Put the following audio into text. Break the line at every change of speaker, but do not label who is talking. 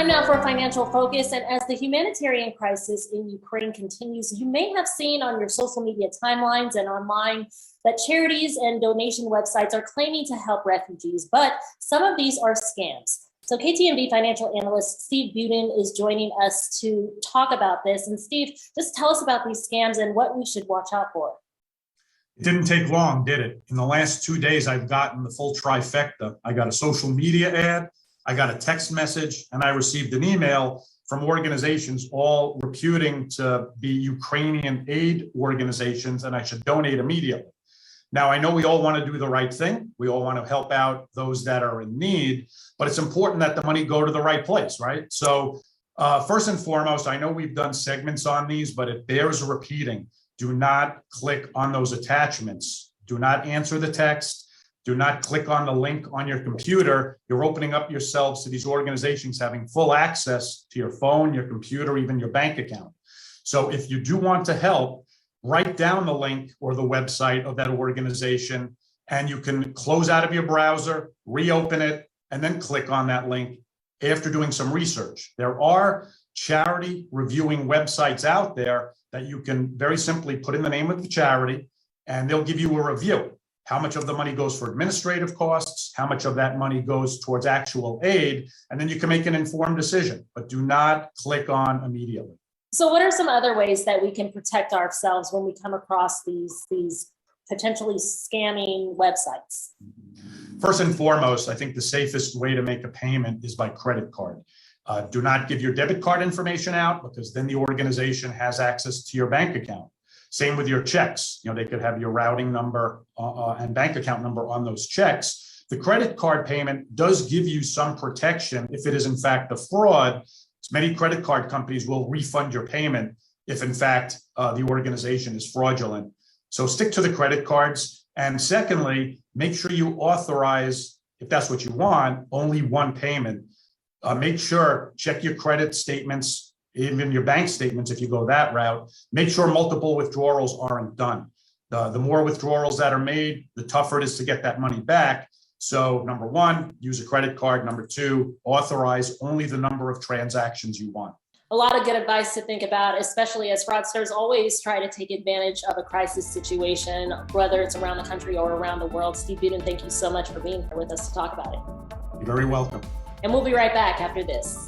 Time now for a financial focus. And as the humanitarian crisis in Ukraine continues, you may have seen on your social media timelines and online that charities and donation websites are claiming to help refugees, but some of these are scams. So KTNV financial analyst Steve Budin is joining us to talk about this. And Steve, just tell us about these scams and what we should watch out for.
It didn't take long, did it? In the last 2 days, I've gotten the full trifecta. I got a social media ad, I got a text message, and I received an email from organizations all reputing to be Ukrainian aid organizations, and I should donate immediately. Now, I know we all want to do the right thing. We all want to help out those that are in need, but it's important that the money go to the right place, right? So first and foremost, I know we've done segments on these, but it bears repeating. Do not click on those attachments. Do not answer the text. Do not click on the link on your computer. You're opening up yourselves to these organizations having full access to your phone, your computer, even your bank account. So if you do want to help, write down the link or the website of that organization, and you can close out of your browser, reopen it, and then click on that link after doing some research. There are charity reviewing websites out there that you can very simply put in the name of the charity, and they'll give you a review. How much of the money goes for administrative costs, how much of that money goes towards actual aid, and then you can make an informed decision, but do not click on immediately.
So what are some other ways that we can protect ourselves when we come across these potentially scamming websites?
First and foremost, I think the safest way to make a payment is by credit card. Do not give your debit card information out, because then the organization has access to your bank account. Same with your checks. They could have your routing number and bank account number on those checks. The credit card payment does give you some protection if it is in fact a fraud. Many credit card companies will refund your payment if in fact the organization is fraudulent. So stick to the credit cards. And secondly, make sure you authorize, if that's what you want, only one payment. Make sure, check your credit statements, even your bank statements if you go that route. Make sure multiple withdrawals aren't done. The more withdrawals that are made, the tougher it is to get that money back. So number one, use a credit card. Number two, authorize only the number of transactions you want.
A lot of good advice to think about, especially as fraudsters always try to take advantage of a crisis situation, whether it's around the country or around the world. Steve Budin, thank you so much for being here with us to talk about it.
You're very welcome.
And we'll be right back after this.